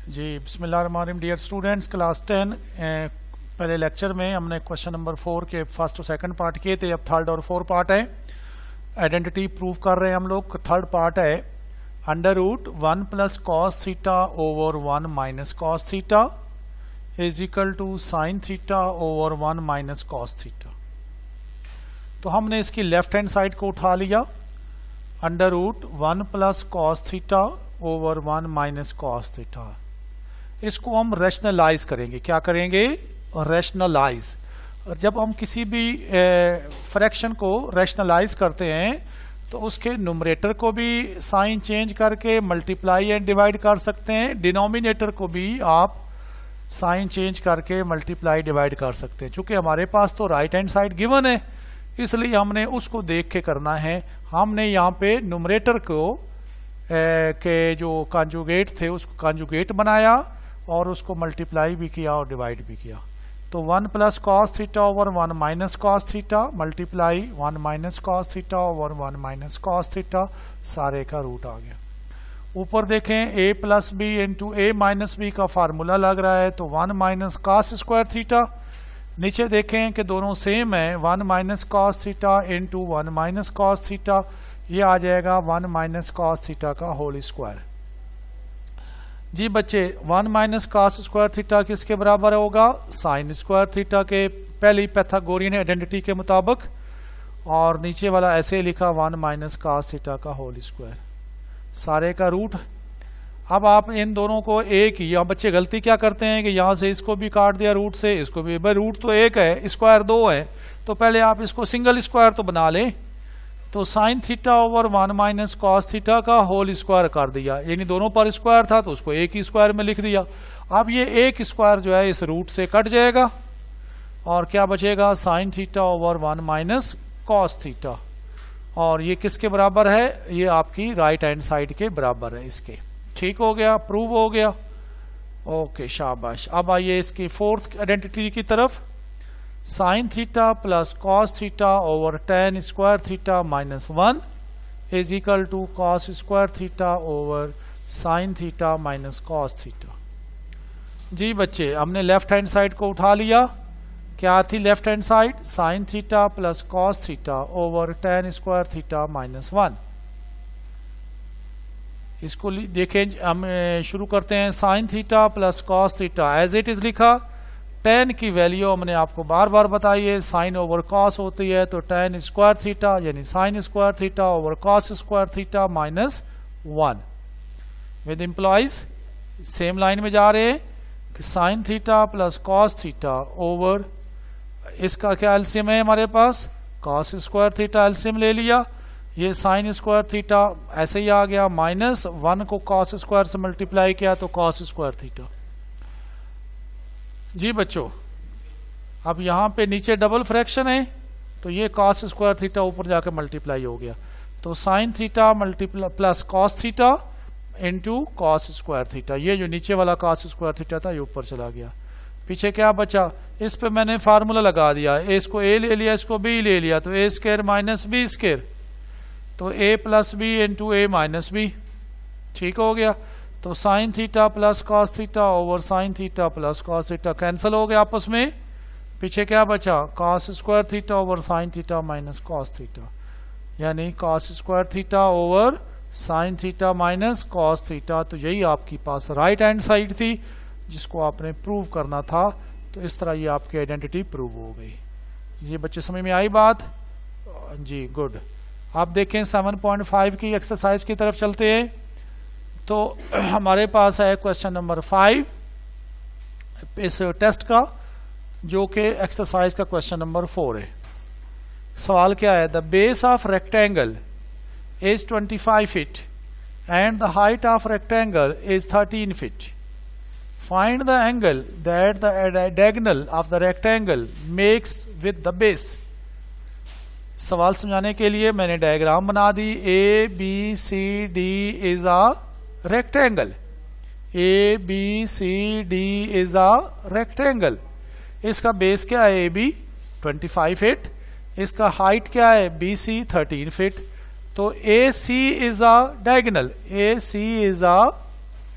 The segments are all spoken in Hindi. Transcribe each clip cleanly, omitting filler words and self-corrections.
जी बिस्मिल्लाहिर्रहमानिर्रहीम। डियर स्टूडेंट्स, क्लास 10 पहले लेक्चर में हमने क्वेश्चन नंबर 4 के फर्स्ट और सेकंड पार्ट किए थे। अब थर्ड और फोर्थ पार्ट है। आइडेंटिटी प्रूव कर रहे हैं हम लोग। थर्ड पार्ट है under root 1 plus cos theta over 1 minus cos theta is equal to sine theta over 1 minus cos theta. तो हमने इसकी लेफ्ट हैंड साइड को उठा लिया। Under root 1 plus cos theta over 1 minus cos theta. इसको हम रैशनलाइज करेंगे। क्या करेंगे? रैशनलाइज। और जब हम किसी भी फ्रैक्शन को रैशनलाइज करते हैं तो उसके न्यूमरेटर को भी साइन चेंज करके मल्टीप्लाई एंड डिवाइड कर सकते हैं। डिनोमिनेटर को भी आप साइन चेंज करके मल्टीप्लाई डिवाइड कर सकते हैं। चूंकि हमारे पास तो राइट हैंड साइड गिवन है, इसलिए हमने उसको देख के करना है। हमने यहाँ पे न्यूमरेटर को के जो कॉन्जुगेट थे उसको कॉन्जुगेट बनाया और उसको मल्टीप्लाई भी किया और डिवाइड भी किया। तो 1 plus cos theta over 1 minus cos theta multiply 1 minus cos theta over 1 minus cos theta, सारे का रूट आ गया। ऊपर देखें a plus B into A minus B का फार्मूला लग रहा है, तो 1 माइनस कॉस स्क्वायर थीटा। नीचे देखें कि दोनों सेम है, 1 minus cos theta into 1 minus cos theta, ये आ जाएगा 1 माइनस कॉस थीटा का होल स्क्वायर। जी बच्चे, 1 माइनस कॉस स्क्वायर थीटा किसके बराबर होगा? साइन स्क्वायर थीटा के पहली पैथागोरियन आइडेंटिटी के मुताबिक। और नीचे वाला ऐसे लिखा 1 माइनस कॉस थीटा का होल स्क्वायर, सारे का रूट। अब आप इन दोनों को एक ही, बच्चे गलती क्या करते हैं कि यहां से इसको भी काट दिया रूट से, इसको भी। भाई रूट तो एक है, स्क्वायर 2 है, तो पहले आप इसको सिंगल स्क्वायर तो बना लें। तो sine theta over 1 minus cos theta का होल स्क्वायर कर दिया, यानी दोनों पर स्क्वायर था तो उसको एक ही स्क्वायर में लिख दिया। अब ये एक स्क्वायर जो है इस रूट से कट जाएगा और क्या बचेगा? Sign theta over 1 minus cos theta. और ये किसके बराबर है? ये आपकी राइट हैंड साइड के बराबर है इसके। ठीक हो गया, प्रूव हो गया। ओके, शाबाश। अब आइए इसकी फोर्थ आइडेंटिटी की तरफ। Sine theta plus cos theta over tan square theta minus 1 is equal to cos square theta over sine theta minus cos theta. जी बच्चे, हमने लेफ्ट हैंड साइड को उठा लिया। क्या थी left hand side? Sine theta plus cos theta over tan square theta minus 1। इसको देखें, हम शुरू करते हैं। Sine theta plus cos theta as it is लिखा। tan की वैल्यू हमने आपको बार बार बताई है, साइन ओवर कॉस होती है, तो tan स्क्वायर थीटा यानी sine square theta over cos square theta minus 1 with employees same line में जा रहे हैं कि sign theta plus cos theta over, इसका क्या एलसीएम है हमारे पास? कॉस स्क्वायर थीटा एलसीएम ले लिया। ये साइन स्क्वायर थीटा ऐसे ही आ गया, माइनस 1 को कॉस स्क्वायर से मल्टीप्लाई किया तो कॉस स्क्वायर थीटा। जी बच्चों, अब यहां पे नीचे डबल फ्रैक्शन है तो ये कॉस स्क्वायर थीटा ऊपर जाकर मल्टीप्लाई हो गया, तो sine theta multiply plus cos theta into cos square theta. ये जो नीचे वाला कॉस स्क्वायर थीटा था ये ऊपर चला गया। पीछे क्या बचा? इस पे मैंने फार्मूला लगा दिया। इसको ए ले लिया, इसको बी ले लिया, तो A square minus B square, तो A plus B into A minus B. ठीक हो गया। तो sine theta plus cos theta over sine theta plus cos theta cancel हो गया आपस में। पीछे क्या बचा? Cos square theta over sine theta minus cos theta, यानी cos square theta over sine theta minus cos theta. तो यही आपके पास राइट हैंड साइड थी जिसको आपने प्रूव करना था। तो इस तरह ये आपकी आइडेंटिटी प्रूव हो गई। ये बच्चे समझ में आई बात? जी गुड। आप देखें 7.5 की एक्सरसाइज की तरफ चलते हैं। तो हमारे पास है क्वेश्चन नंबर 5 इस टेस्ट का, जो कि एक्सरसाइज का क्वेश्चन नंबर 4 है। सवाल क्या है? The base of rectangle is 25 feet and the height of rectangle is 13 feet. Find the angle that the diagonal of the rectangle makes with the base. सवाल समझाने के लिए मैंने डायग्राम बना दी। A B C D is a rectangle. A B C D is a rectangle. इसका बेस क्या है? A B 25 feet. इसका हाइट क्या है? B C 13 feet. तो A C is a diagonal. A C is a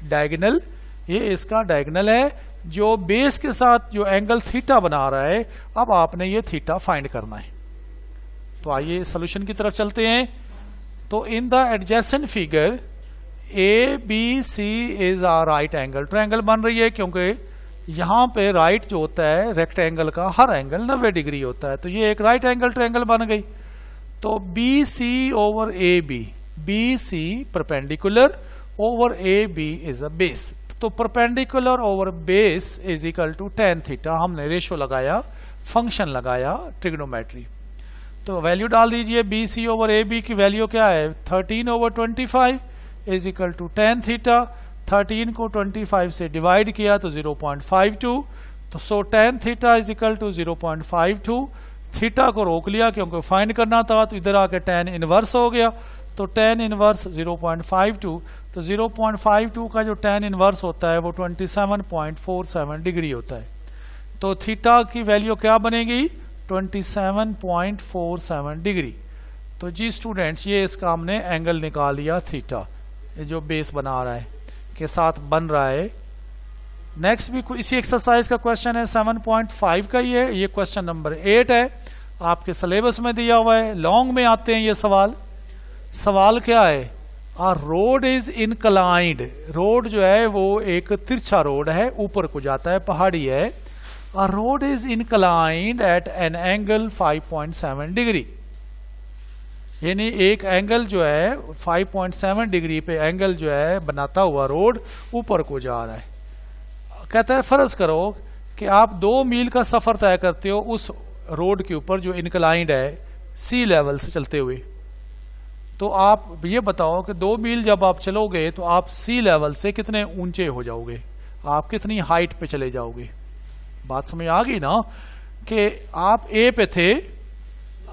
diagonal ये इसका डायगोनल है जो बेस के साथ जो एंगल थीटा बना रहा है। अब आपने ये थीटा फाइंड करना है। तो आइए सॉल्यूशन की तरफ चलते हैं। तो in the adjacent figure A B C is a right angle triangle बन रही है, क्योंकि यहां पे राइट जो होता है रेक्टेंगल का हर एंगल 90 डिग्री होता है। तो ये एक राइट एंगल ट्रायंगल बन गई। तो B C over A B, B C perpendicular over A B is a base. तो perpendicular over base is equal to tan theta. हमने रेशो लगाया, फंक्शन लगाया ट्रिग्नोमेट्री। तो वैल्यू डाल दीजिए। B C over A B की वैल्यू क्या है 13 over 25 is equal to tan theta. 13 को 25 से डिवाइड किया तो 0.52। तो so tan theta is equal to 0.52। Theta को रोक लिया क्योंकि फाइंड करना था, तो इधर आके tan इनवर्स हो गया। तो tan इनवर्स 0.52। तो 0.52 का जो tan इनवर्स होता है वो 27.47 डिग्री होता है। तो थीटा की वैल्यू क्या बनेगी 27.47 डिग्री। तो जी स्टूडेंट्स, ये इसका हमने एंगल निकाल लिया थीटा, ये जो बेस बना रहा है के साथ बन रहा है। नेक्स्ट भी इसी एक्सरसाइज का क्वेश्चन है 7.5 का ही है। ये क्वेश्चन नंबर 8 है, आपके सिलेबस में दिया हुआ है। लॉन्ग में आते हैं ये सवाल। सवाल क्या है, a road is inclined. Road जो है वो एक तिरछा रोड है, ऊपर को जाता है, पहाड़ी है। A road is inclined at an angle 5.7 degree, यानी एक एंगल जो है 5.7 डिग्री पे एंगल जो है बनाता हुआ रोड ऊपर को जा रहा है। कहता है फर्ज करो कि आप 2 मील का सफर तय करते हो उस रोड के ऊपर जो इनक्लाइंड है सी लेवल से चलते हुए। तो आप ये बताओ कि 2 मील जब आप चलोगे तो आप सी लेवल से कितने ऊंचे हो जाओगे, आप कितनी हाइट पे चले जाओगे। बात समझ आ गई ना कि आप ए पे थे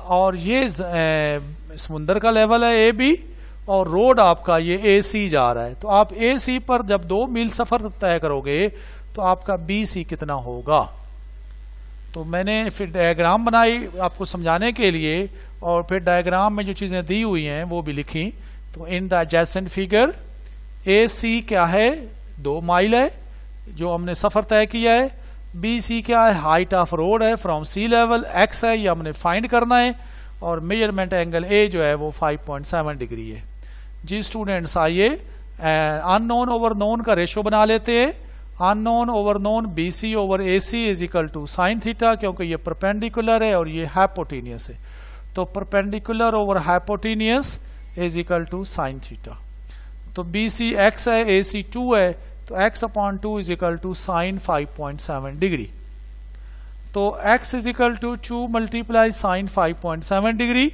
और ये समुंदर का लेवल है ए बी और रोड आपका ये ए सी जा रहा है। तो आप ए सी पर जब 2 मील सफर तय करोगे तो आपका बी सी कितना होगा। तो मैंने फिर डायग्राम बनाई आपको समझाने के लिए, और फिर डायग्राम में जो चीजें दी हुई हैं वो भी लिखी। तो in the adjacent figure A C क्या है 2 माइल है जो हमने सफर तय किया है। बी सी क्या है हाइट ऑफ रोड है फ्रॉम सी लेवल, एक्स है ये हमने फाइंड करना है, और मेजरमेंट एंगल ए जो है वो 5.7 डिग्री है। जी स्टूडेंट्स, आइए अननोन ओवर नोन का रेशो बना लेते हैं। Unknown over known B C over A C is equal to sine theta, क्योंकि ये परपेंडिकुलर है और ये हाइपोटेनियस है। तो perpendicular over hypotenuse is equal to sine theta. तो बी सी एक्स है, ए सी 2 है, तो x upon 2 is equal to sine 5.7 degree. तो x is equal to 2 multiply sine 5.7 degree.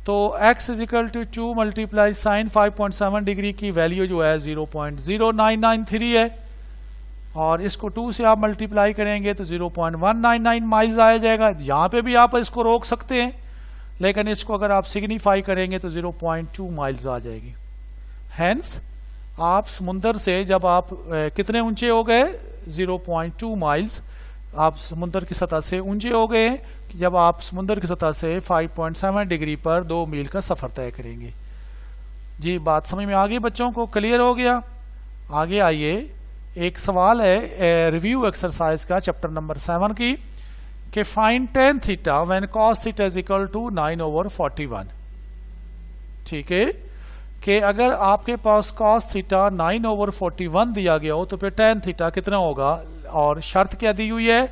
तो x is equal to 2 multiply sine 5.7 degree की वैल्यू जो है 0.0993 है, और इसको 2 से आप मल्टीप्लाई करेंगे तो 0.199 माइल्स आ जाएगा। यहां पे भी आप इसको रोक सकते हैं, लेकिन इसको अगर आप सिग्निफाई करेंगे तो 0.2 माइल्स आ जाएगी। हेंस आप समुंदर से जब आप कितने ऊंचे हो गए 0.2 माइल्स आप समुंदर की सतह से ऊंचे हो गए जब आप समुंदर की सतह से 5.7 डिग्री पर 2 मील का सफर तय करेंगे। जी बात समझ में आ गई बच्चों को, क्लियर हो गया। आगे आइए, एक सवाल है रिव्यू एक्सरसाइज का चैप्टर नंबर 7 की कि find tan theta when cos theta is equal to 9/41। ठीक है, कि अगर आपके पास cos थीटा 9/41 दिया गया हो तो फिर tan थीटा कितना होगा, और शर्त क्या दी हुई है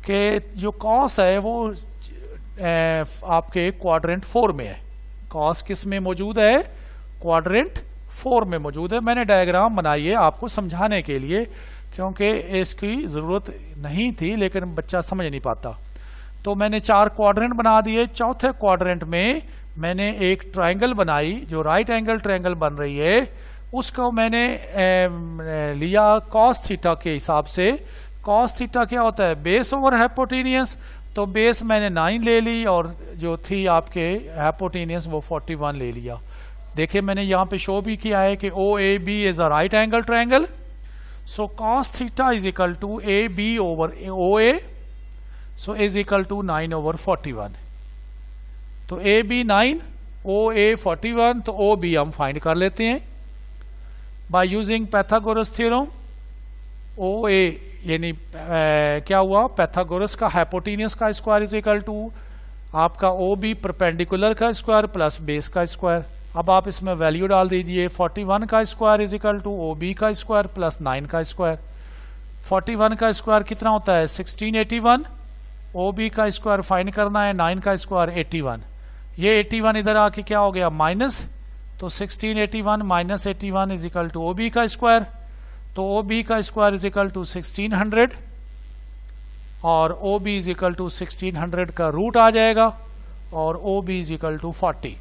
कि जो cos है वो आपके क्वाड्रेंट 4 में है। cos किस में मौजूद है, क्वाड्रेंट 4 में मौजूद है। मैंने डायग्राम बनाई है आपको समझाने के लिए, क्योंकि इसकी जरूरत नहीं थी लेकिन बच्चा समझ नहीं पाता। तो मैंने 4 क्वाड्रेंट बना दिए। चौथे क्वाड्रेंट में मैंने एक ट्रायंगल बनाई जो राइट एंगल ट्रायंगल बन रही है, उसको मैंने लिया cos थीटा के हिसाब से। cos थीटा क्या होता है, बेस ओवर हाइपोटेनियस। तो बेस मैंने 9 ले ली और जो थी आपके हाइपोटेनियस वो 41 ले लिया। देखिए मैंने यहाँ पे शो भी किया है कि OAB is a right angle triangle. So cos theta is equal to AB over OA, so is equal to 9/41। तो AB 9, OA 41, तो OB हम फाइंड कर लेते हैं। बाय यूजिंग पैथागोरस थ्योरम ओ ए यानी क्या हुआ, पैथागोरस का हाइपोटेन्यूस का स्क्वायर इज इक्वल टू आपका ओ बी परपेंडिकुलर का स्क्वायर प्लस बेस का स्क्वायर। अब आप इसमें वैल्यू डाल दीजिए, 41 का square is equal to O B का स्क्वायर प्लस 9 का स्क्वायर। 41 का स्क्वायर कितना होता है 1681, ओ बी का स्क्वायर फाइंड करना है, 9 का स्क्वायर 81। ये 81 इधर आके क्या हो गया माइनस, तो 1681 minus 81 is equal to O B का स्क्वायर। तो ओ बी का स्क्वायर इज इक्वल टू 1600 और O B is equal to 1600 का रूट आ जाएगा और O B is equal to 40,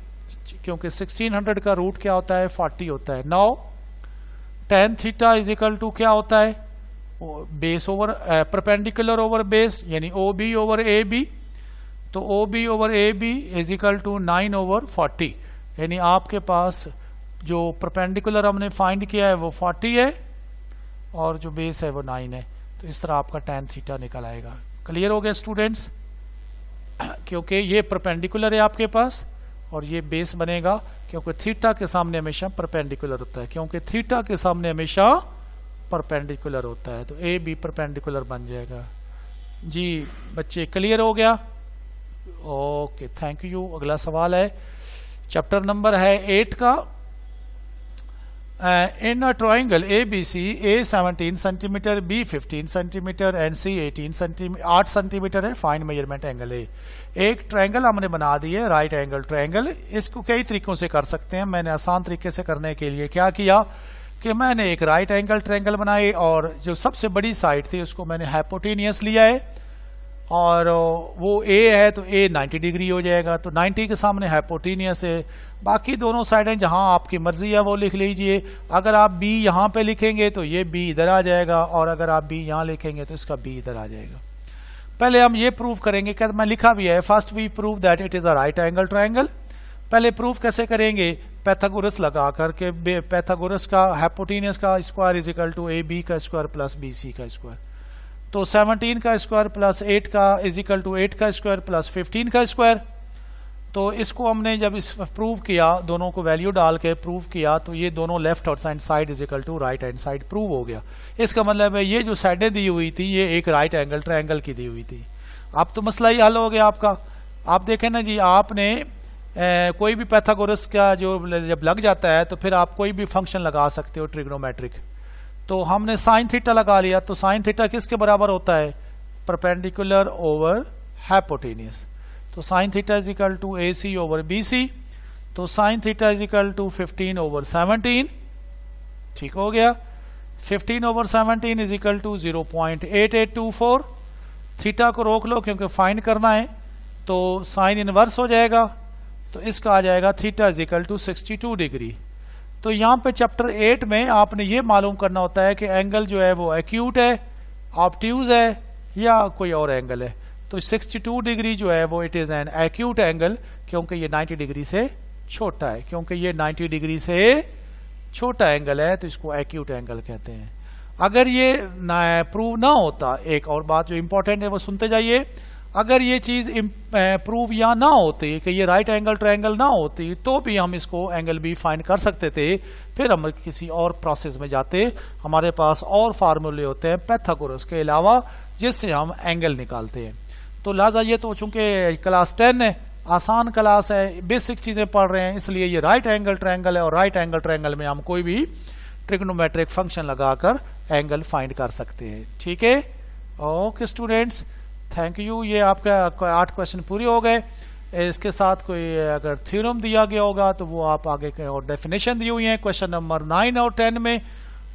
क्योंकि 1600 का रूट क्या होता है 40 होता है। Now tan theta is equal to क्या होता है base over perpendicular over base यानी O B over A B. तो O B over A B is equal to 9 over 40, यानी आपके पास जो परपेंडिकुलर हमने फाइंड किया है वो 40 है और जो बेस है वो 9 है। तो इस तरह आपका tan थीटा निकल आएगा। क्लियर हो गया स्टूडेंट्स, क्योंकि ये परपेंडिकुलर है आपके पास और ये बेस बनेगा, क्योंकि थीटा के सामने हमेशा परपेंडिकुलर होता है, क्योंकि थीटा के सामने हमेशा परपेंडिकुलर होता है। तो ए बी परपेंडिकुलर बन जाएगा। जी बच्चे क्लियर हो गया, ओके थैंक यू। अगला सवाल है चैप्टर नंबर है 8 का। In a triangle A B C A 17 centimetre B 15 centimetre and C 8 centimetre है, फाइंड मेजरमेंट एंगल ए। एक ट्राइंगल हमने बना दी है राइट एंगल ट्राइंगल। इसको कई तरीकों से कर सकते हैं। मैंने आसान तरीके से करने के लिए क्या किया कि मैंने एक राइट एंगल ट्राइंगल बनाई और जो सबसे बड़ी साइड थी उसको मैंने हाइपोटेनियस लिया है और वो ए है तो ए 90 डिग्री हो जाएगा, तो 90 के सामने हाइपोटेनियस है। बाकी दोनों साइडें जहां आपकी मर्जी है वो लिख लीजिए। अगर आप बी यहां पे लिखेंगे तो ये बी इधर आ जाएगा और अगर आप बी यहां लिखेंगे तो इसका बी इधर आ जाएगा। पहले हम ये प्रूव करेंगे, क्या मैं लिखा भी है, first we prove that it is a right angle triangle. पहले प्रूफ कैसे करेंगे, पैथागोरस लगा करके। पैथागोरस का हाइपोटेनियस का square is equal to A B का स्क्वायर प्लस बी सी का स्क्वायर। तो 17 का स्क्वायर प्लस 8 का इज इक्वल टू 8 का स्क्वायर प्लस 15 का स्क्वायर। तो इसको हमने जब इस प्रूव किया, दोनों को वैल्यू डाल के प्रूव किया, तो ये दोनों लेफ्ट और side is equal to right hand side prove हो गया। इसका मतलब है ये जो साइडें दी हुई थी ये एक राइट एंगल ट्रायंगल की दी हुई थी। अब तो मसला ही हल हो गया आपका। आप देखें ना जी, आपने कोई भी पैथागोरस का जो जब लग जाता है तो फिर आप कोई भी फंक्शन लगा सकते हो ट्रिग्नोमेट्रिक। तो हमने साइन थीटा लगा लिया, तो साइन थीटा किसके बराबर होता है, परपेंडिकुलर ओवर हाइपोटेनियस। तो sine theta is equal to A C over B C. तो sine theta is equal to 15 over 17। ठीक हो गया। 15 over 17 is equal to 0.8824। Theta को रोक लो क्योंकि फाइंड करना है, तो साइन इनवर्स हो जाएगा। तो इसका आ जाएगा theta is equal to 62 degree. तो यहाँ पे चैप्टर 8 में आपने ये मालूम करना होता है कि एंगल जो है वो एक्यूट है, ऑब्ट्यूज है या कोई और एंगल है। तो 62 डिग्री जो है वो it is an acute angle, क्योंकि ये 90 डिग्री से छोटा है। क्योंकि ये 90 डिग्री से छोटा एंगल है तो इसको एक्यूट एंगल कहते हैं। अगर ये प्रूव ना होता, एक और बात जो इंपॉर्टेंट है वो सुनते जाइए, अगर ये चीज प्रूव या ना होती कि ये राइट एंगल ट्रायंगल ना होती तो भी हम इसको एंगल बी फाइंड कर सकते थे। फिर हम किसी और प्रोसेस में जाते, हमारे पास और फार्मूले होते हैं पैथागोरस के अलावा जिससे हम एंगल निकालते हैं। तो लिहाजा ये तो चूंकि क्लास 10 है, आसान क्लास है, बेसिक चीजें पढ़ रहे हैं, इसलिए ये राइट एंगल ट्रायंगल है और राइट एंगल ट्रायंगल में हम कोई भी ट्रिग्नोमेट्रिक फंक्शन लगाकर एंगल फाइंड कर सकते हैं। ठीक है, ओके स्टूडेंट्स, थैंक यू। ये आपका 8 क्वेश्चन पूरे हो गए। इसके साथ कोई अगर थ्योरम दिया गया होगा तो वो आप आगे के और डेफिनेशन दी हुई है क्वेश्चन नंबर 9 और 10 में,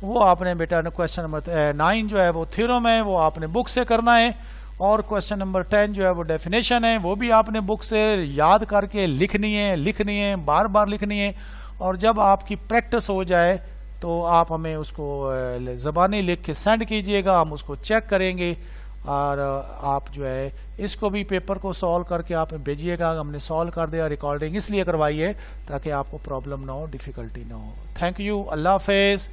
वो आपने बेटा क्वेश्चन नंबर 9 जो है वो थ्योरम है, वो आपने बुक से करना है, और क्वेश्चन नंबर 10 जो है वो डेफिनेशन है, वो भी आपने बुक से याद करके लिखनी है, बार बार लिखनी है। और जब आपकी प्रैक्टिस हो जाए तो आप हमें उसको ज़बानी लिख के सेंड कीजिएगा, हम उसको चेक करेंगे और आप जो है इसको भी पेपर को सॉल्व करके आप भेजिएगा। हमने सॉल्व कर दिया, रिकॉर्डिंग इसलिए करवाई है ताकि आपको प्रॉब्लम ना हो, डिफिकल्टी ना हो। थैंक यू, अल्लाह हाफिज़।